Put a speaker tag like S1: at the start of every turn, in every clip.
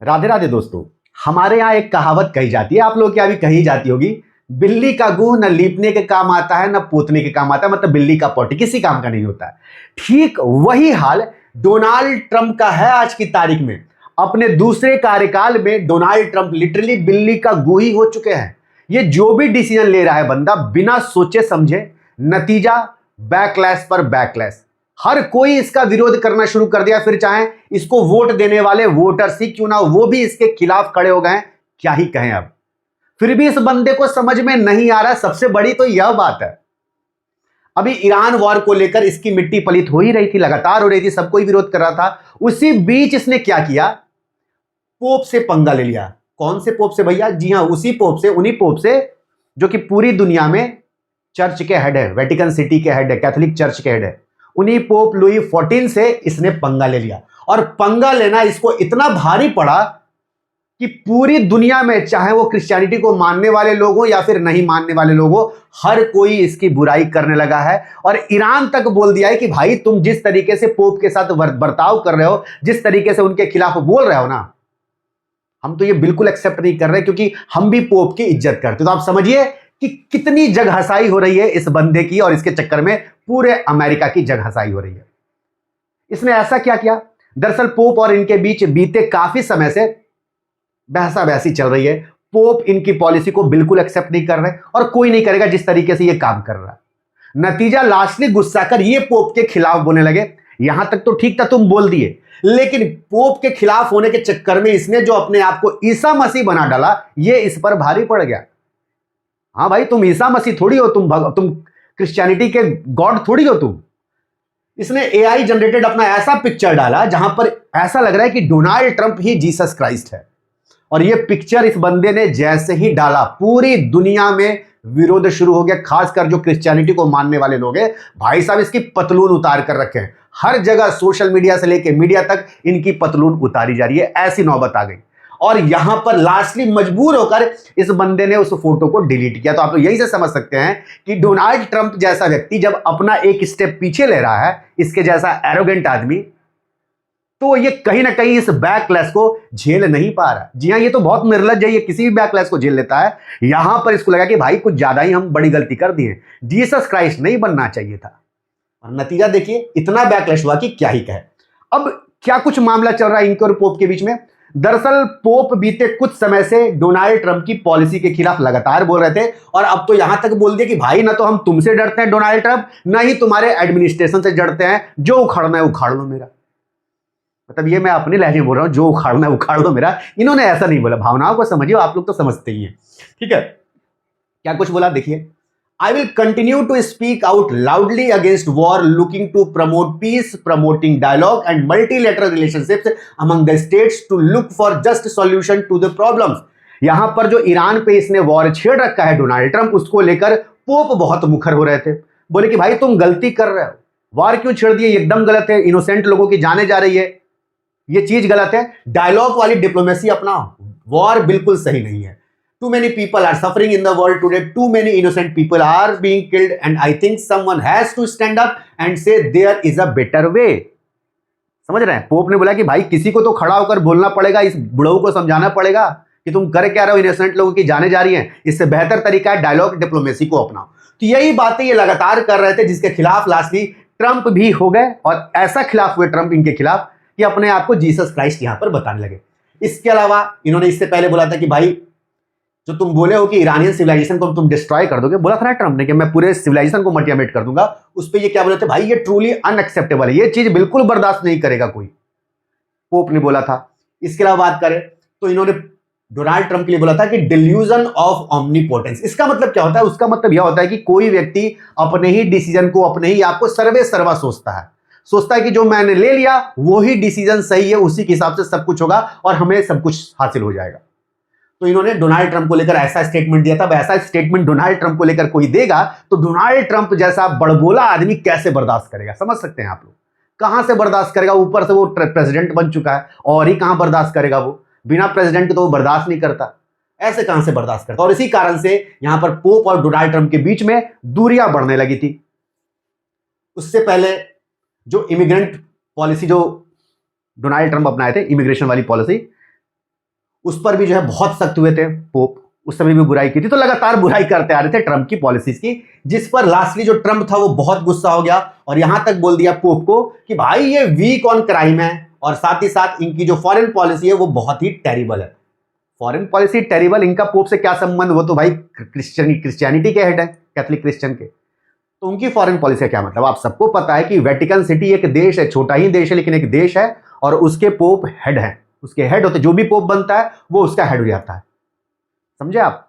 S1: राधे राधे दोस्तों। हमारे यहाँ एक कहावत कही जाती है, आप लोग क्या भी कही जाती होगी। बिल्ली का गूं न लीपने के काम आता है न पोतने के काम आता है, मतलब बिल्ली का पोटी किसी काम का नहीं होता है। ठीक वही हाल डोनाल्ड ट्रंप का है आज की तारीख में। अपने दूसरे कार्यकाल में डोनाल्ड ट्रंप लिटरली बिल्ली का गू ही हो चुके हैं। ये जो भी डिसीजन ले रहा है बंदा बिना सोचे समझे, नतीजा बैकलैश पर बैकलैश। हर कोई इसका विरोध करना शुरू कर दिया, फिर चाहे इसको वोट देने वाले वोटर्स ही क्यों ना हो, वो भी इसके खिलाफ खड़े हो गए। क्या ही कहें अब। फिर भी इस बंदे को समझ में नहीं आ रहा। सबसे बड़ी तो यह बात है, अभी ईरान वॉर को लेकर इसकी मिट्टी पलित हो ही रही थी, लगातार हो रही थी, सब कोई विरोध कर रहा था। उसी बीच इसने क्या किया, पोप से पंगा ले लिया। कौन से पोप से भैया? जी हां, उसी पोप से, उन्हीं पोप से जो कि पूरी दुनिया में चर्च के हेड है, वेटिकन सिटी के हेड है, कैथोलिक चर्च के हेड है। उन्हीं पोप लुई 14 से इसने पंगा ले लिया। और पंगा लेना इसको इतना भारी पड़ा कि पूरी दुनिया में, चाहे वो क्रिश्चियनिटी को मानने वाले लोग हो या फिर नहीं मानने वाले लोग हो, हर कोई इसकी बुराई करने लगा है। और ईरान तक बोल दिया है कि भाई तुम जिस तरीके से पोप के साथ बर्ताव कर रहे हो, जिस तरीके से उनके खिलाफ बोल रहे हो ना, हम तो ये बिल्कुल एक्सेप्ट नहीं कर रहे, क्योंकि हम भी पोप की इज्जत करते। तो आप समझिए कि कितनी जगहसाई हो रही है इस बंदे की, और इसके चक्कर में पूरे अमेरिका की जगहसाई हो रही है। इसने ऐसा क्या किया? दरअसल पोप और इनके बीच बीते काफी समय से बहसा बहसी चल रही है। पोप इनकी पॉलिसी को बिल्कुल एक्सेप्ट नहीं कर रहे, और कोई नहीं करेगा जिस तरीके से ये काम कर रहा है। नतीजा लास्टली गुस्सा कर ये पोप के खिलाफ बोलने लगे। यहां तक तो ठीक था, तुम बोल दिए, लेकिन पोप के खिलाफ होने के चक्कर में इसने जो अपने आप को ईसा मसीह बना डाला, ये इस पर भारी पड़ गया। हाँ भाई, तुम ईसा मसीह थोड़ी हो, तुम क्रिश्चियनिटी के गॉड थोड़ी हो तुम। इसने एआई जनरेटेड अपना ऐसा पिक्चर डाला जहां पर ऐसा लग रहा है कि डोनाल्ड ट्रंप ही जीसस क्राइस्ट है। और ये पिक्चर इस बंदे ने जैसे ही डाला, पूरी दुनिया में विरोध शुरू हो गया। खासकर जो क्रिश्चियनिटी को मानने वाले लोग हैं, भाई साहब इसकी पतलून उतार कर रखे हैं। हर जगह सोशल मीडिया से लेकर मीडिया तक इनकी पतलून उतारी जा रही है। ऐसी नौबत आ गई, और यहां पर लास्टली मजबूर होकर इस बंदे ने उस फोटो को डिलीट किया। तो आप लोग यही से समझ सकते हैं कि डोनाल्ड ट्रंप जैसा व्यक्ति जब अपना एक स्टेप पीछे ले रहा है, इसके जैसा एरोगेंट आदमी, तो ये कहीं ना कहीं इस बैकलैश को झेल नहीं पा रहा। जी हां, ये तो बहुत निर्लज्ज है, ये किसी भी बैकलैश को झेल लेता है। यहां पर इसको लगा कि भाई कुछ ज्यादा ही हम बड़ी गलती कर दी है, जीसस क्राइस्ट नहीं बनना चाहिए था। और नतीजा देखिए, इतना बैकलैश हुआ कि क्या ही कहे। अब क्या कुछ मामला चल रहा है इनके और पोप के बीच में। दरअसल पोप बीते कुछ समय से डोनाल्ड ट्रंप की पॉलिसी के खिलाफ लगातार बोल रहे थे, और अब तो यहां तक बोल दिया कि भाई ना तो हम तुमसे डरते हैं डोनाल्ड ट्रंप, ना ही तुम्हारे एडमिनिस्ट्रेशन से डरते हैं, जो उखाड़ना है उखाड़ लो मेरा। मतलब ये मैं अपने लहजे में बोल रहा हूं, जो उखाड़ना है उखाड़ लो मेरा। इन्होंने ऐसा नहीं बोला, भावनाओं को समझिए, आप लोग तो समझते ही हैं। ठीक है, क्या कुछ बोला देखिए। I will continue to speak out loudly against war, looking to promote peace, promoting dialogue and multilateral relationships among the states to look for just solution to the problems। यहां पर जो ईरान पे इसने वॉर छेड़ रखा है Donald Trump, उसको लेकर पोप बहुत मुखर हो रहे थे। बोले कि भाई तुम गलती कर रहे हो, वॉर क्यों छेड़ दिए, एकदम गलत है, इनोसेंट लोगों की जाने जा रही है, ये चीज गलत है। डायलॉग वाली डिप्लोमेसी अपनाओ, वॉर बिल्कुल सही नहीं है। Too many people are suffering in the world today. Too many innocent people are being killed, and I think someone has to stand up and say there is a better way। समझ रहे हैं? Pope ने बोला कि भाई किसी को तो खड़ा होकर बोलना पड़ेगा, इस बुढ़ऊ को समझाना पड़ेगा कि तुम कर क्या रहे हो, इनोसेंट लोगों की जाने जा रही हैं। इससे बेहतर तरीका है डायलॉग डिप्लोमेसी को अपनाओ। तो यही बातें ये लगातार कर रहे थे, जिसके खिलाफ लास्टली ट्रंप भी हो गए, और ऐसा खिलाफ हुए ट्रंप इनके खिलाफ कि अपने आप को जीसस क्राइस्ट यहां पर बताने लगे। इसके अलावा इन्होंने इससे पहले बोला था कि भाई जो तुम बोले हो कि ईरानियन सिविलाइजेशन को तुम डिस्ट्रॉय कर दोगे, बोला था ना ट्रंप ने कि मैं पूरे सिविलाइजेशन को मल्टीमेट कर दूंगा। उस पे ये क्या बोले थे, भाई ये ट्रूली अनएक्सेप्टेबल है, ये चीज बिल्कुल बर्दाश्त नहीं करेगा कोई, पोप ने बोला था। इसके अलावा बात करें तो इन्होंने डोनाल्ड ट्रंप के लिए बोला था कि डिल्यूजन ऑफ ऑमनीपोटेंस। इसका मतलब क्या होता है? उसका मतलब यह होता है कि कोई व्यक्ति अपने ही डिसीजन को, अपने ही आप को सर्वे सर्वा सोचता है कि जो मैंने ले लिया वो ही डिसीजन सही है, उसी के हिसाब से सब कुछ होगा और हमें सब कुछ हासिल हो जाएगा। तो इन्होंने डोनाल्ड ट्रंप को लेकर ऐसा स्टेटमेंट दिया था। ऐसा स्टेटमेंट डोनाल्ड ट्रंप को लेकर कोई देगा तो डोनाल्ड ट्रंप जैसा बड़बोला आदमी कैसे बर्दाश्त करेगा? समझ सकते हैं आप लोग, कहां से बर्दाश्त करेगा? ऊपर से वो प्रेसिडेंट बन चुका है, और ही कहां बर्दाश्त करेगा वो? बिना प्रेसिडेंट के तो वो बर्दाश्त नहीं करता, ऐसे कहां से बर्दाश्त करता? और इसी कारण से यहां पर पोप और डोनाल्ड ट्रंप के बीच में दूरियां बढ़ने लगी थी। उससे पहले जो इमिग्रेंट पॉलिसी जो डोनाल्ड ट्रंप अपनाए थे, इमिग्रेशन वाली पॉलिसी, उस पर भी जो है बहुत सख्त हुए थे पोप, उस समय भी बुराई की थी। तो लगातार बुराई करते आ रहे थे ट्रंप की पॉलिसीज की, जिस पर लास्टली जो ट्रंप था वो बहुत गुस्सा हो गया और यहां तक बोल दिया पोप को कि भाई ये वीक ऑन क्राइम है और साथ ही साथ इनकी जो फॉरेन पॉलिसी है वो बहुत ही टेरिबल है। फॉरेन पॉलिसी टेरिबल, इनका पोप से क्या संबंध, वो तो भाई क्रिश्चियनिटी के हेड है, कैथलिक क्रिश्चियन के, तो उनकी फॉरेन पॉलिसी का क्या मतलब। आप सबको पता है कि वेटिकन सिटी एक देश है, छोटा ही देश है लेकिन एक देश है और उसके पोप हेड है, उसके हेड होते, जो भी पोप बनता है वो उसका हेड हो जाता है, समझे आप।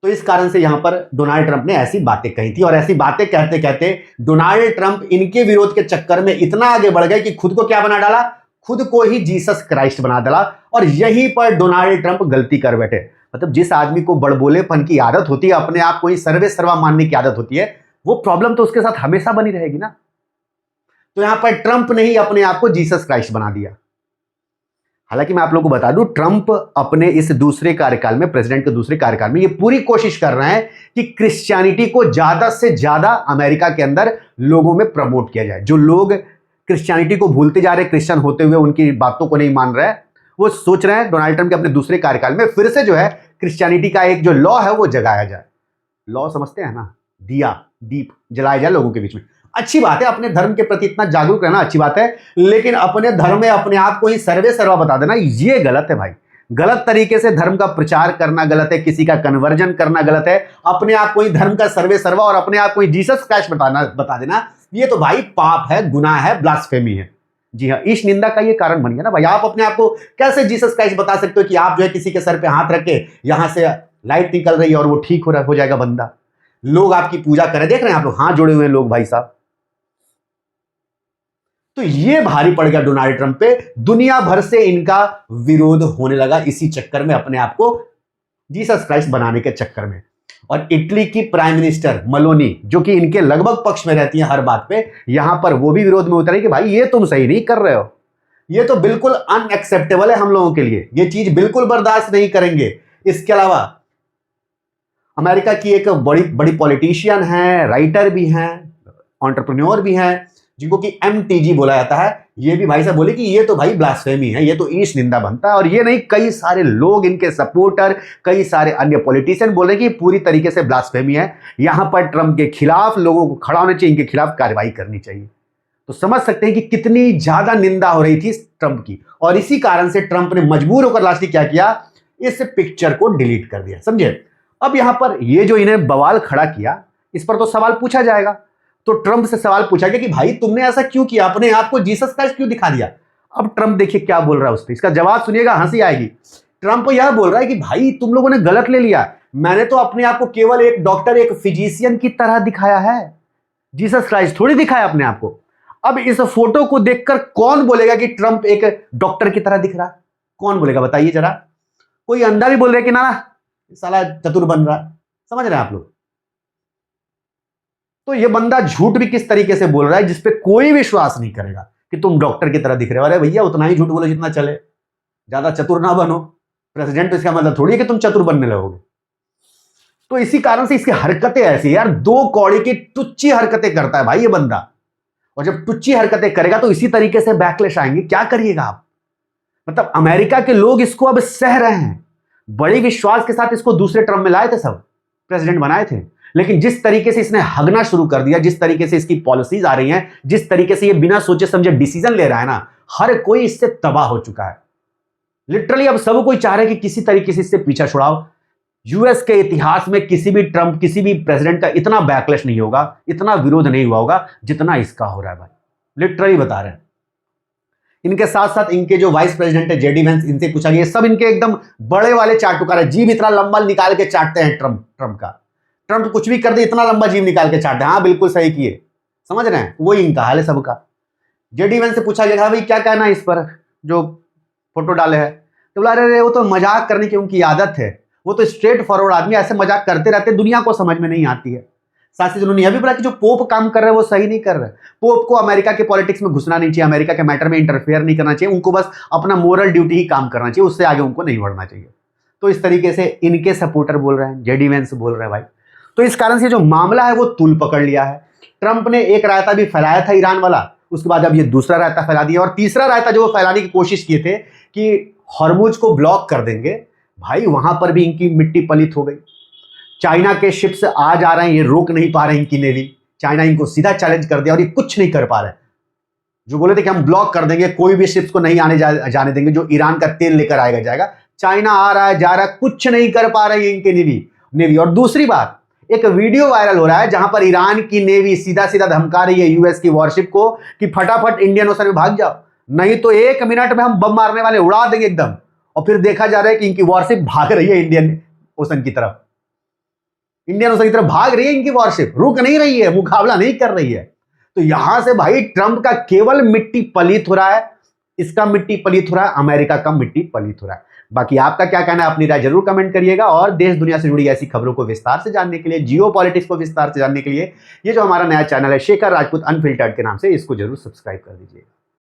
S1: तो इस कारण से यहां पर डोनाल्ड ट्रंप ने ऐसी बातें कही थी और ऐसी बातें कहते कहते डोनाल्ड ट्रंप इनके विरोध के चक्कर में इतना आगे बढ़ गए कि खुद को क्या बना डाला, खुद को ही जीसस क्राइस्ट बना डाला। और यहीं पर डोनाल्ड ट्रंप गलती कर बैठे। मतलब जिस आदमी को बड़बोलेपन की आदत होती है, अपने आप को ही सर्वे सर्वा मानने की आदत होती है, वो प्रॉब्लम तो उसके साथ हमेशा बनी रहेगी ना। तो यहां पर ट्रंप ने ही अपने आप को जीसस क्राइस्ट बना दिया। हालांकि मैं आप लोगों को बता दूं, ट्रंप अपने इस दूसरे कार्यकाल में, प्रेसिडेंट के दूसरे कार्यकाल में, ये पूरी कोशिश कर रहे हैं कि क्रिश्चियनिटी को ज्यादा से ज्यादा अमेरिका के अंदर लोगों में प्रमोट किया जाए। जो लोग क्रिश्चियनिटी को भूलते जा रहे, क्रिश्चियन होते हुए उनकी बातों को नहीं मान रहे, वो सोच रहे हैं डोनाल्ड ट्रंप के अपने दूसरे कार्यकाल में फिर से जो है क्रिश्चियनिटी का एक जो लॉ है वो जगाया जाए। लॉ समझते हैं ना, दिया, दीप जलाया जाए लोगों के बीच में। अच्छी बात है, अपने धर्म के प्रति इतना जागरूक रहना अच्छी बात है, लेकिन अपने धर्म में अपने आप को ही सर्वे सर्वा बता देना ये गलत है भाई। गलत तरीके से धर्म का प्रचार करना गलत है, किसी का कन्वर्जन करना गलत है, अपने आप को ही धर्म का सर्वे सर्वा और अपने आप को ही जीसस क्राइस्ट बता देना, ये तो भाई पाप है, गुनाह है, ब्लास्फेमी है। जी हाँ, इस निंदा का ये कारण बन गया ना भाई। आप अपने आप को कैसे जीसस क्राइस्ट बता सकते हो कि आप जो है किसी के सर पे हाथ रख के यहां से लाइट निकल रही है और वो ठीक हो जाएगा बंदा, लोग आपकी पूजा करें, देख रहे हैं आप लोग हाथ जोड़े हुए लोग भाई साहब। तो ये भारी पड़ गया डोनाल्ड ट्रंप पे, दुनिया भर से इनका विरोध होने लगा इसी चक्कर में, अपने आप को जीसस क्राइस्ट बनाने के चक्कर में। और इटली की प्राइम मिनिस्टर मेलोनी, जो कि इनके लगभग पक्ष में रहती है हर बात पे, यहां पर वो भी विरोध में उतरे कि भाई ये तुम सही नहीं कर रहे हो, ये तो बिल्कुल अनएक्सेप्टेबल है हम लोगों के लिए, ये चीज बिल्कुल बर्दाश्त नहीं करेंगे। इसके अलावा अमेरिका की एक बड़ी बड़ी पॉलिटिशियन है, राइटर भी हैं, एंटरप्रेन्योर भी हैं, जिनको कि MTG बोला जाता है, ये भी भाई साहब बोले कि ये तो भाई ब्लास्फेमी है, ये तो ईश निंदा बनता है। और ये नहीं, कई सारे लोग, इनके सपोर्टर, कई सारे अन्य पॉलिटिशियन बोल रहे हैं कि पूरी तरीके से ब्लास्फेमी है, यहां पर ट्रंप के खिलाफ लोगों को खड़ा होना चाहिए, इनके खिलाफ कार्रवाई करनी चाहिए। तो समझ सकते हैं कि कितनी ज्यादा निंदा हो रही थी ट्रंप की। और इसी कारण से ट्रंप ने मजबूर होकर लास्ट क्या किया, इस पिक्चर को डिलीट कर दिया, समझे। अब यहां पर ये जो इन्हें बवाल खड़ा किया, इस पर तो सवाल पूछा जाएगा। तो ट्रंप से सवाल पूछा गया कि भाई तुमने ऐसा क्यों किया, अपने आप को जीसस क्राइस्ट क्यों दिखा दिया। अब ट्रंप देखिए क्या बोल रहा है उस पर, इसका जवाब सुनिएगा, हंसी आएगी। ट्रंप यह बोल रहा है कि भाई तुम लोगों ने गलत ले लिया, मैंने तो अपने आप को केवल एक डॉक्टर, एक फिजिशियन की तरह दिखाया है, जीसस क्राइस्ट थोड़ी दिखाया अपने आप को। अब इस फोटो को देखकर कौन बोलेगा कि ट्रंप एक डॉक्टर की तरह दिख रहा है, कौन बोलेगा बताइए जरा। कोई अंदर ही बोल रहे कि ना साला चतुर बन रहा है, समझ रहे हैं आप लोग। तो ये बंदा झूठ भी किस तरीके से बोल रहा है जिसपे कोई विश्वास नहीं करेगा कि तुम डॉक्टर की तरह दिख रहे हो। अरे भैया उतना ही झूठ बोलो जितना चले, ज्यादा चतुर ना बनो। प्रेसिडेंट तो इसका मतलब थोड़ी है कि तुम चतुर बनने लगोगे। तो इसी कारण से इसकी हरकतें ऐसी यार, दो कौड़ी की टुच्ची हरकतें करता है भाई ये बंदा। और जब टुच्ची हरकतें करेगा तो इसी तरीके से बैकलैश आएंगे, क्या करिएगा आप। मतलब अमेरिका के लोग इसको अब सह रहे हैं, बड़े विश्वास के साथ इसको दूसरे टर्म में लाए थे, सब प्रेसिडेंट बनाए थे, लेकिन जिस तरीके से इसने हगना शुरू कर दिया, जिस तरीके से इसकी पॉलिसीज आ रही हैं, जिस तरीके से ये बिना सोचे समझे डिसीजन ले रहा है ना, हर कोई इससे तबाह हो चुका है। लिटरली अब सब कोई चाह रहे हैं कि किसी तरीके से इससे पीछा छुड़ाओ। यूएस के इतिहास में किसी भी ट्रंप, किसी भी प्रेसिडेंट का इतना बैकलैश नहीं होगा, इतना विरोध नहीं हुआ होगा जितना इसका हो रहा है भाई, लिटरली बता रहे हैं। इनके साथ साथ इनके जो वाइस प्रेसिडेंट है जेडी वेंस, इनसे पूछा गया, सब इनके एकदम बड़े वाले चाटुकार है, जीभ इतना लंबा निकाल के चाटते हैं ट्रंप का। ट्रंप कुछ भी कर दे इतना लंबा जीभ निकाल के चाटते हैं। हाँ बिल्कुल सही किए, समझ रहे हैं, वही इनका हाल है सबका। जेडी वेंस से पूछा गया भाई क्या कहना है इस पर जो फोटो डाले हैं, तो बोला अरे वो तो मजाक करने की उनकी आदत है, वो तो स्ट्रेट फॉरवर्ड आदमी, ऐसे मजाक करते रहते, दुनिया को समझ में नहीं आती है। साथ ही उन्होंने यह भी बोला कि जो पोप काम कर रहे हैं वो सही नहीं कर रहे, पोप को अमेरिका के पॉलिटिक्स में घुसना नहीं चाहिए, अमेरिका के मैटर में इंटरफेयर नहीं करना चाहिए, उनको बस अपना मोरल ड्यूटी ही काम करना चाहिए, उससे आगे उनको नहीं बढ़ना चाहिए। तो इस तरीके से इनके सपोर्टर बोल रहे हैं, जेडी वेंस बोल रहे हैं भाई। तो इस कारण से जो मामला है वो तूल पकड़ लिया है। ट्रंप ने एक रायता भी फैलाया था ईरान वाला, उसके बाद अब ये दूसरा रायता फैला दिया, और तीसरा रायता जो वो फैलाने की कोशिश किए थे कि हॉर्मुज को ब्लॉक कर देंगे, भाई वहां पर भी इनकी मिट्टी पलित हो गई। चाइना के शिप्स आ जा रहे हैं, ये रोक नहीं पा रहे इनकी नेवी। चाइना इनको सीधा चैलेंज कर दिया और ये कुछ नहीं कर पा रहे। जो बोले थे कि हम ब्लॉक कर देंगे, कोई भी शिप्स को नहीं जाने देंगे जो ईरान का तेल लेकर आएगा जाएगा, चाइना आ रहा है जा रहा है, कुछ नहीं कर पा रही है इनकी नेवी। और दूसरी बात, एक वीडियो वायरल हो रहा है जहां पर ईरान की नेवी सीधा सीधा धमका रही है यूएस की वॉरशिप को कि फटाफट इंडियन ओशन में भाग जाओ, नहीं तो 1 मिनट में हम बम मारने वाले, उड़ा देंगे एकदम। और फिर देखा जा रहा है कि इनकी वॉरशिप भाग रही है इंडियन ओशन की तरफ, इंडियन ओशन की तरफ भाग रही है इनकी वॉरशिप, रुक नहीं रही है, मुकाबला नहीं कर रही है। तो यहां से भाई ट्रंप का केवल मिट्टी पलीत हो रहा है, इसका मिट्टी पलीत हो रहा है, अमेरिका का मिट्टी पलीत हो रहा है। बाकी आपका क्या कहना है, अपनी राय जरूर कमेंट करिएगा। और देश दुनिया से जुड़ी ऐसी खबरों को विस्तार से जानने के लिए, जियो पॉलिटिक्स को विस्तार से जानने के लिए, ये जो हमारा नया चैनल है शेखर राजपूत अनफिल्टर्ड के नाम से, इसको जरूर सब्सक्राइब कर दीजिए।